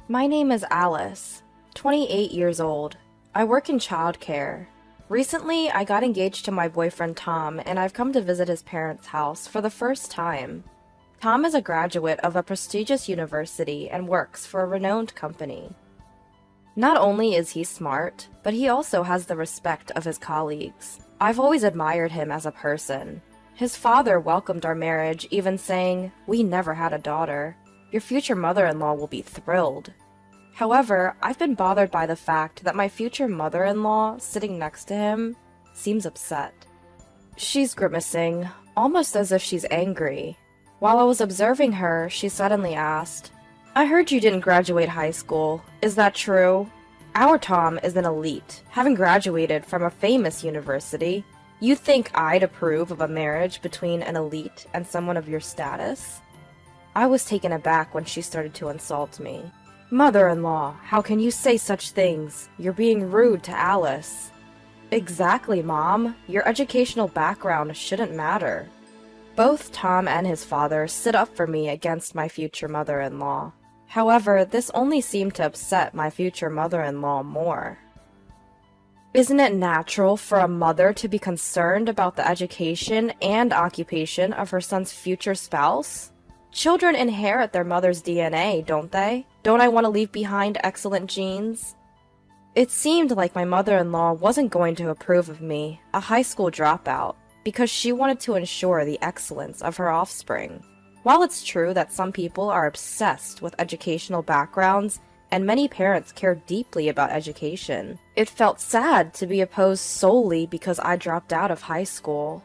My name is Alice, 28 years old. I work in childcare. Recently, I got engaged to my boyfriend Tom, and I've come to visit his parents' house for the first time. Tom is a graduate of a prestigious university and works for a renowned company. Not only is he smart, but he also has the respect of his colleagues. I've always admired him as a person. His father welcomed our marriage, even saying, "We never had a daughter. Your future mother-in-law will be thrilled." However, I've been bothered by the fact that my future mother-in-law, sitting next to him, seems upset. She's grimacing, almost as if she's angry. While I was observing her, she suddenly asked, "I heard you didn't graduate high school. Is that true? Our Tom is an elite, having graduated from a famous university. You think I'd approve of a marriage between an elite and someone of your status?" I was taken aback when she started to insult me. "Mother-in-law, how can you say such things? You're being rude to Alice." "Exactly, Mom. Your educational background shouldn't matter." Both Tom and his father stood up for me against my future mother-in-law. However, this only seemed to upset my future mother-in-law more. Isn't it natural for a mother to be concerned about the education and occupation of her son's future spouse? Children inherit their mother's DNA, don't they? Don't I want to leave behind excellent genes? It seemed like my mother-in-law wasn't going to approve of me, a high school dropout, because she wanted to ensure the excellence of her offspring. While it's true that some people are obsessed with educational backgrounds, and many parents care deeply about education, it felt sad to be opposed solely because I dropped out of high school.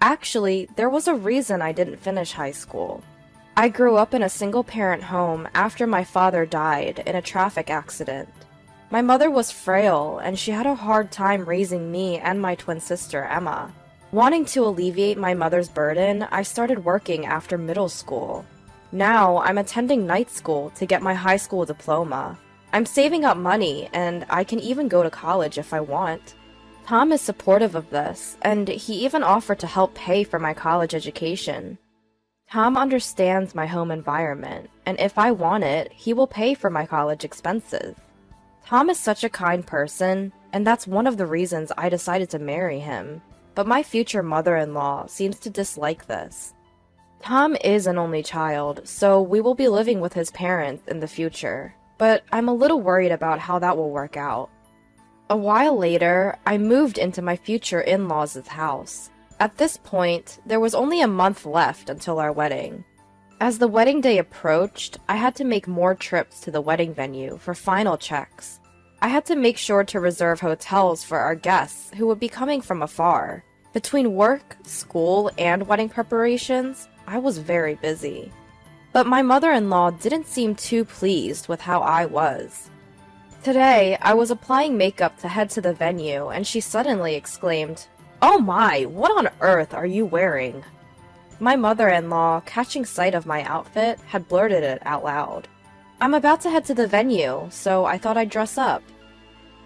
Actually, there was a reason I didn't finish high school. I grew up in a single-parent home after my father died in a traffic accident. My mother was frail, and she had a hard time raising me and my twin sister, Emma. Wanting to alleviate my mother's burden, I started working after middle school. Now, I'm attending night school to get my high school diploma. I'm saving up money, and I can even go to college if I want. Tom is supportive of this, and he even offered to help pay for my college education. Tom understands my home environment, and if I want it, he will pay for my college expenses. Tom is such a kind person, and that's one of the reasons I decided to marry him. But my future mother-in-law seems to dislike this. Tom is an only child, so we will be living with his parents in the future, but I'm a little worried about how that will work out. A while later, I moved into my future in-laws' house. At this point, there was only a month left until our wedding. As the wedding day approached, I had to make more trips to the wedding venue for final checks. I had to make sure to reserve hotels for our guests who would be coming from afar. Between work, school, and wedding preparations, I was very busy. But my mother-in-law didn't seem too pleased with how I was. Today, I was applying makeup to head to the venue, and she suddenly exclaimed, "Oh my, what on earth are you wearing?" My mother-in-law, catching sight of my outfit, had blurted it out loud. "I'm about to head to the venue, so I thought I'd dress up."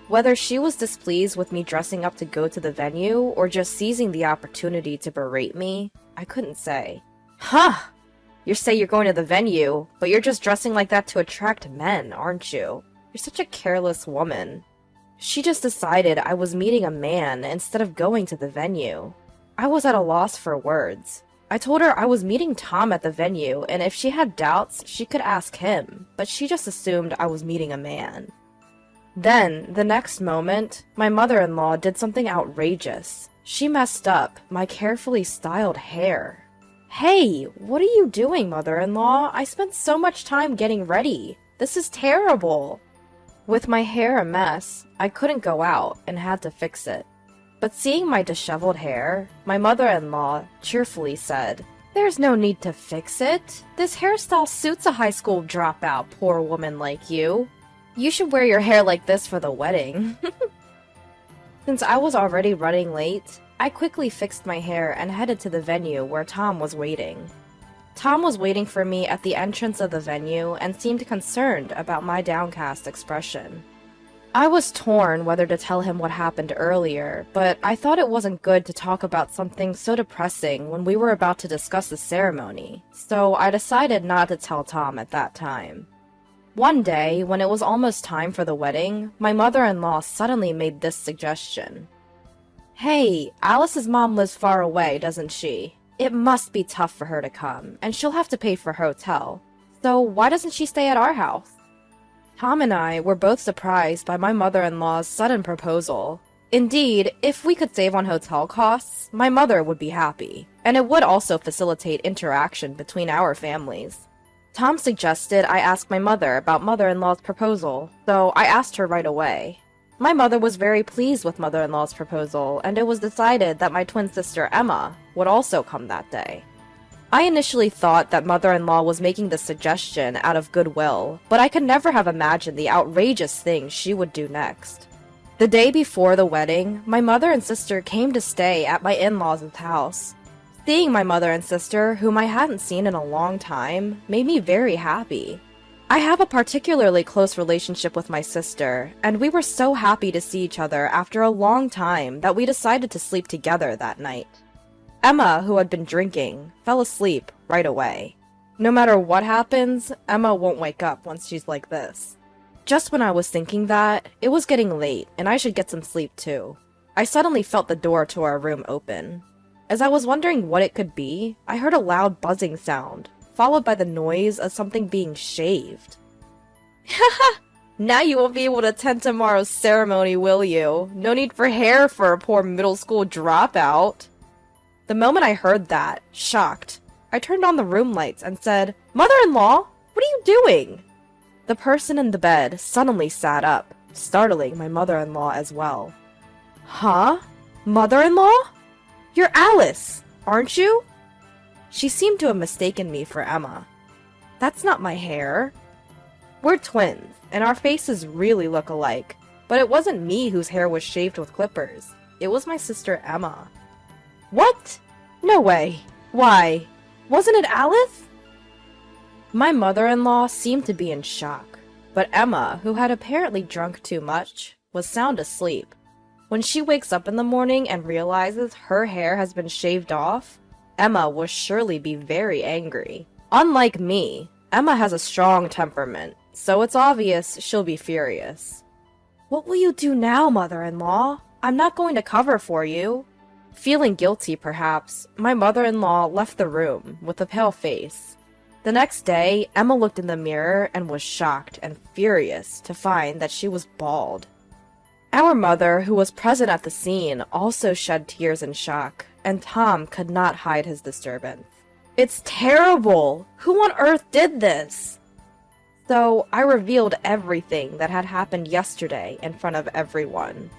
Whether she was displeased with me dressing up to go to the venue, or just seizing the opportunity to berate me, I couldn't say. "Huh! You say you're going to the venue, but you're just dressing like that to attract men, aren't you? You're such a careless woman." She just decided I was meeting a man instead of going to the venue. I was at a loss for words. I told her I was meeting Tom at the venue, and if she had doubts, she could ask him, but she just assumed I was meeting a man. Then, the next moment, my mother-in-law did something outrageous. She messed up my carefully styled hair. "Hey, what are you doing, mother-in-law? I spent so much time getting ready. This is terrible." With my hair a mess, I couldn't go out and had to fix it. But seeing my disheveled hair, my mother-in-law cheerfully said, "There's no need to fix it. This hairstyle suits a high school dropout, poor woman like you. You should wear your hair like this for the wedding." Since I was already running late, I quickly fixed my hair and headed to the venue where Tom was waiting. Tom was waiting for me at the entrance of the venue and seemed concerned about my downcast expression. I was torn whether to tell him what happened earlier, but I thought it wasn't good to talk about something so depressing when we were about to discuss the ceremony, so I decided not to tell Tom at that time. One day, when it was almost time for the wedding, my mother-in-law suddenly made this suggestion. Hey, Alice's mom lives far away, doesn't she? It must be tough for her to come, and she'll have to pay for her hotel. So why doesn't she stay at our house? Tom and I were both surprised by my mother-in-law's sudden proposal. Indeed, if we could save on hotel costs, my mother would be happy, and it would also facilitate interaction between our families. Tom suggested I ask my mother about mother-in-law's proposal, so I asked her right away. My mother was very pleased with mother-in-law's proposal, and it was decided that my twin sister Emma would also come that day. I initially thought that mother-in-law was making this suggestion out of goodwill, but I could never have imagined the outrageous things she would do next. The day before the wedding, my mother and sister came to stay at my in-laws' house. Seeing my mother and sister, whom I hadn't seen in a long time, made me very happy. I have a particularly close relationship with my sister, and we were so happy to see each other after a long time that we decided to sleep together that night. Emma, who had been drinking, fell asleep right away. No matter what happens, Emma won't wake up once she's like this. Just when I was thinking that, it was getting late and I should get some sleep too. I suddenly felt the door to our room open. As I was wondering what it could be, I heard a loud buzzing sound, followed by the noise of something being shaved. Haha! Now you won't be able to attend tomorrow's ceremony, will you? No need for hair for a poor middle school dropout. The moment I heard that, shocked, I turned on the room lights and said, Mother-in-law, what are you doing? The person in the bed suddenly sat up, startling my mother-in-law as well. Huh? Mother-in-law? You're Alice, aren't you? She seemed to have mistaken me for Emma. That's not my hair. We're twins, and our faces really look alike, but it wasn't me whose hair was shaved with clippers. It was my sister Emma. What? No way. Why? Wasn't it Alice? My mother-in-law seemed to be in shock, but Emma, who had apparently drunk too much, was sound asleep. When she wakes up in the morning and realizes her hair has been shaved off, Emma will surely be very angry. Unlike me, Emma has a strong temperament, so it's obvious she'll be furious. What will you do now, mother-in-law? I'm not going to cover for you. Feeling guilty, perhaps, my mother-in-law left the room with a pale face. The next day, Emma looked in the mirror and was shocked and furious to find that she was bald. Our mother, who was present at the scene, also shed tears in shock, and Tom could not hide his disturbance. It's terrible! Who on earth did this? So I revealed everything that had happened yesterday in front of everyone.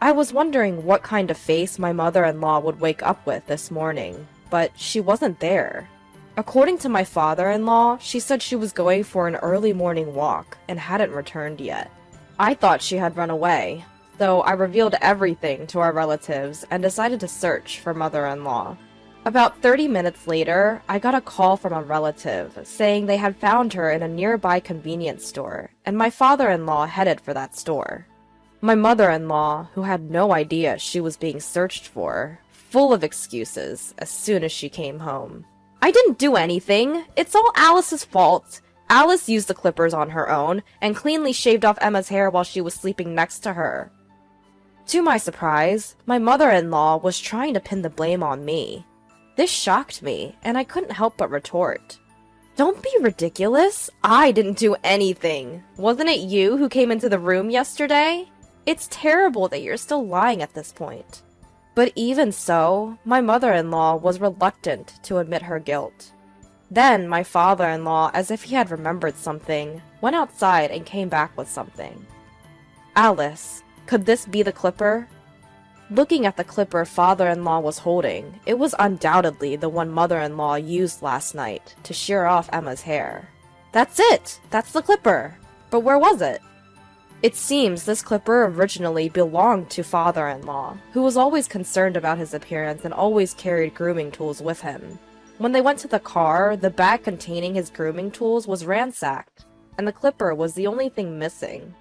I was wondering what kind of face my mother-in-law would wake up with this morning, but she wasn't there. According to my father-in-law, she said she was going for an early morning walk and hadn't returned yet. I thought she had run away, so I revealed everything to our relatives and decided to search for mother-in-law. About 30 minutes later, I got a call from a relative saying they had found her in a nearby convenience store, and my father-in-law headed for that store. My mother-in-law, who had no idea she was being searched for, full of excuses as soon as she came home. I didn't do anything. It's all Alice's fault. Alice used the clippers on her own and cleanly shaved off Emma's hair while she was sleeping next to her. To my surprise, my mother-in-law was trying to pin the blame on me. This shocked me, and I couldn't help but retort. Don't be ridiculous. I didn't do anything. Wasn't it you who came into the room yesterday? It's terrible that you're still lying at this point. But even so, my mother-in-law was reluctant to admit her guilt. Then my father-in-law, as if he had remembered something, went outside and came back with something. Alice, could this be the clipper? Looking at the clipper father-in-law was holding, it was undoubtedly the one mother-in-law used last night to shear off Emma's hair. That's it! That's the clipper! But where was it? It seems this clipper originally belonged to father-in-law, who was always concerned about his appearance and always carried grooming tools with him. When they went to the car, the bag containing his grooming tools was ransacked, and the clipper was the only thing missing.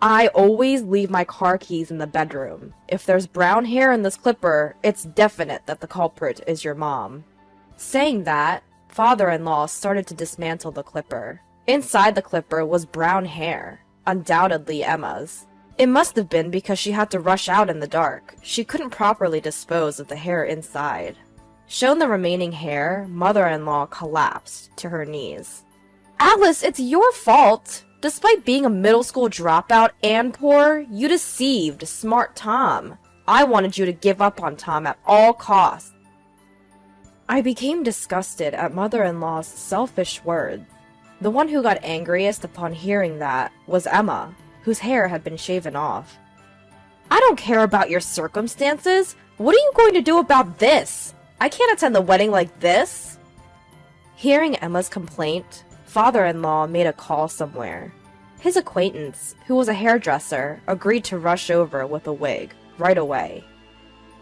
I always leave my car keys in the bedroom. If there's brown hair in this clipper, it's definite that the culprit is your mom. Saying that, father-in-law started to dismantle the clipper. Inside the clipper was brown hair, undoubtedly Emma's. It must have been because she had to rush out in the dark. She couldn't properly dispose of the hair inside. Shown the remaining hair, mother-in-law collapsed to her knees. "Alice, it's your fault! Despite being a middle school dropout and poor, you deceived smart Tom. I wanted you to give up on Tom at all costs." I became disgusted at mother-in-law's selfish words. The one who got angriest upon hearing that was Emma, whose hair had been shaven off. "I don't care about your circumstances. What are you going to do about this? I can't attend the wedding like this." Hearing Emma's complaint, father-in-law made a call somewhere. His acquaintance, who was a hairdresser, agreed to rush over with a wig right away.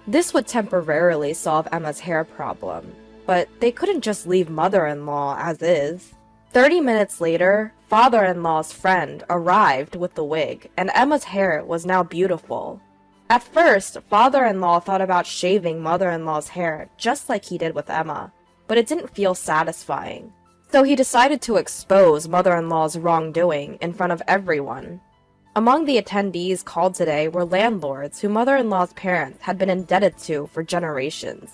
This would temporarily solve Emma's hair problem, but they couldn't just leave mother-in-law as is. 30 minutes later, father-in-law's friend arrived with the wig, and Emma's hair was now beautiful. At first, father-in-law thought about shaving mother-in-law's hair just like he did with Emma, but it didn't feel satisfying. So he decided to expose mother-in-law's wrongdoing in front of everyone. Among the attendees called today were landlords who mother-in-law's parents had been indebted to for generations.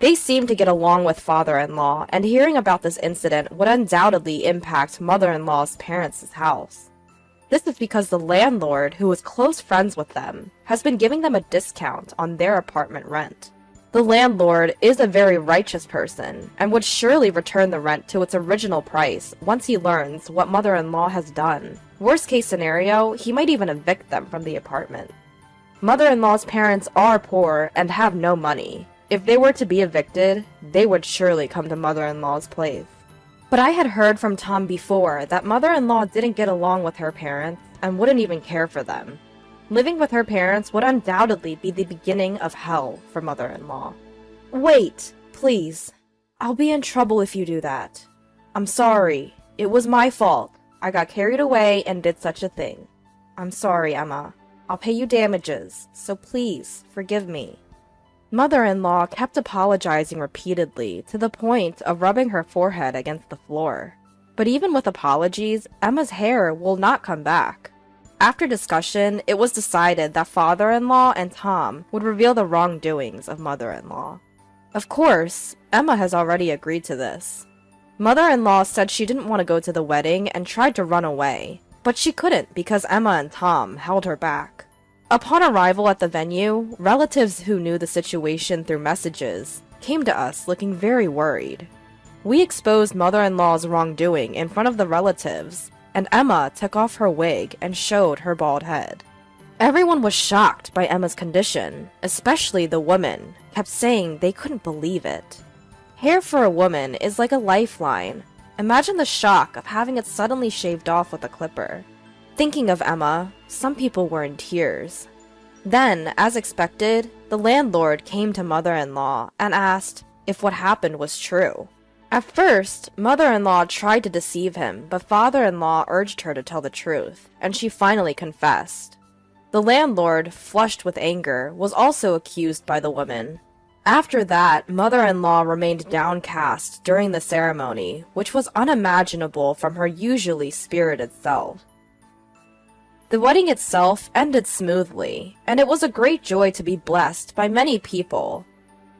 They seemed to get along with father-in-law, and hearing about this incident would undoubtedly impact mother-in-law's parents' house. This is because the landlord, who was close friends with them, has been giving them a discount on their apartment rent. The landlord is a very righteous person, and would surely return the rent to its original price once he learns what mother-in-law has done. Worst case scenario, he might even evict them from the apartment. Mother-in-law's parents are poor and have no money. If they were to be evicted, they would surely come to mother-in-law's place. But I had heard from Tom before that mother-in-law didn't get along with her parents and wouldn't even care for them. Living with her parents would undoubtedly be the beginning of hell for mother-in-law. "Wait, please. I'll be in trouble if you do that. I'm sorry. It was my fault. I got carried away and did such a thing. I'm sorry, Emma. I'll pay you damages, so please forgive me." Mother-in-law kept apologizing repeatedly to the point of rubbing her forehead against the floor. But even with apologies, Emma's hair will not come back. After discussion, it was decided that father-in-law and Tom would reveal the wrongdoings of mother-in-law. Of course, Emma has already agreed to this. Mother-in-law said she didn't want to go to the wedding and tried to run away, but she couldn't because Emma and Tom held her back. Upon arrival at the venue, relatives who knew the situation through messages came to us looking very worried. We exposed mother-in-law's wrongdoing in front of the relatives, and Emma took off her wig and showed her bald head. Everyone was shocked by Emma's condition, especially the women, kept saying they couldn't believe it. Hair for a woman is like a lifeline. Imagine the shock of having it suddenly shaved off with a clipper. Thinking of Emma, some people were in tears. Then, as expected, the landlord came to mother-in-law and asked if what happened was true. At first, mother-in-law tried to deceive him, but father-in-law urged her to tell the truth, and she finally confessed. The landlord, flushed with anger, was also accused by the woman. After that, mother-in-law remained downcast during the ceremony, which was unimaginable from her usually spirited self. The wedding itself ended smoothly, and it was a great joy to be blessed by many people.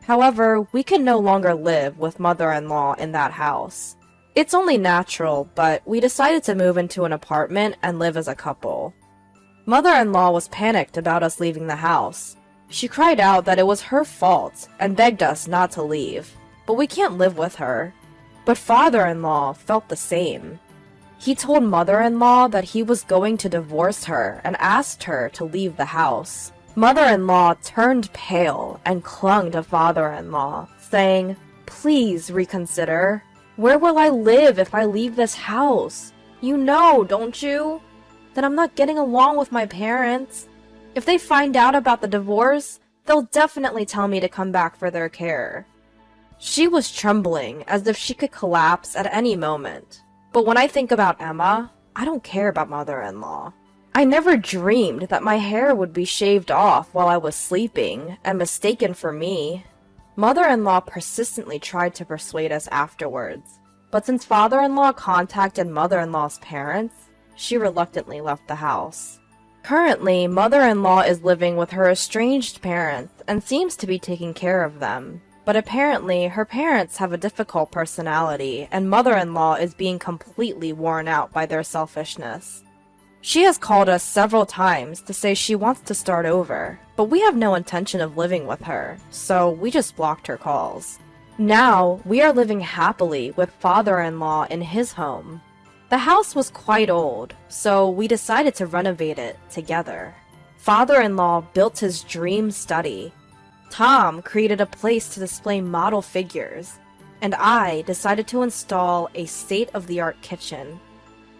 However, we can no longer live with mother-in-law in that house. It's only natural, but we decided to move into an apartment and live as a couple. Mother-in-law was panicked about us leaving the house. She cried out that it was her fault and begged us not to leave, but we can't live with her. But father-in-law felt the same. He told mother-in-law that he was going to divorce her and asked her to leave the house. Mother-in-law turned pale and clung to father-in-law, saying, "Please reconsider. Where will I live if I leave this house? You know, don't you? That I'm not getting along with my parents. If they find out about the divorce, they'll definitely tell me to come back for their care." She was trembling as if she could collapse at any moment. But when I think about Emma, I don't care about mother-in-law. I never dreamed that my hair would be shaved off while I was sleeping and mistaken for me. Mother-in-law persistently tried to persuade us afterwards, But since father-in-law contacted mother-in-law's parents, she reluctantly left the house. Currently, mother-in-law is living with her estranged parents and seems to be taking care of them. But apparently, her parents have a difficult personality, and mother-in-law is being completely worn out by their selfishness. She has called us several times to say she wants to start over, but we have no intention of living with her, so we just blocked her calls. Now, we are living happily with father-in-law in his home. The house was quite old, so we decided to renovate it together. Father-in-law built his dream study. Tom created a place to display model figures, and I decided to install a state-of-the-art kitchen.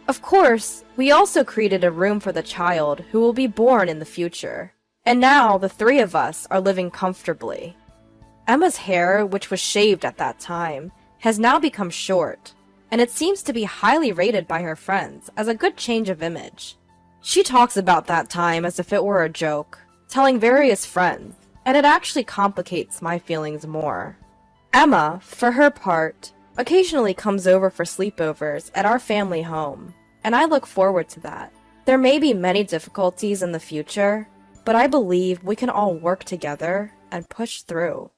Of course, we also created a room for the child who will be born in the future. And now the three of us are living comfortably. Emma's hair, which was shaved at that time, has now become short, and it seems to be highly rated by her friends as a good change of image. She talks about that time as if it were a joke, telling various friends, and it actually complicates my feelings more. Emma, for her part, occasionally comes over for sleepovers at our family home, and I look forward to that. There may be many difficulties in the future, but I believe we can all work together and push through.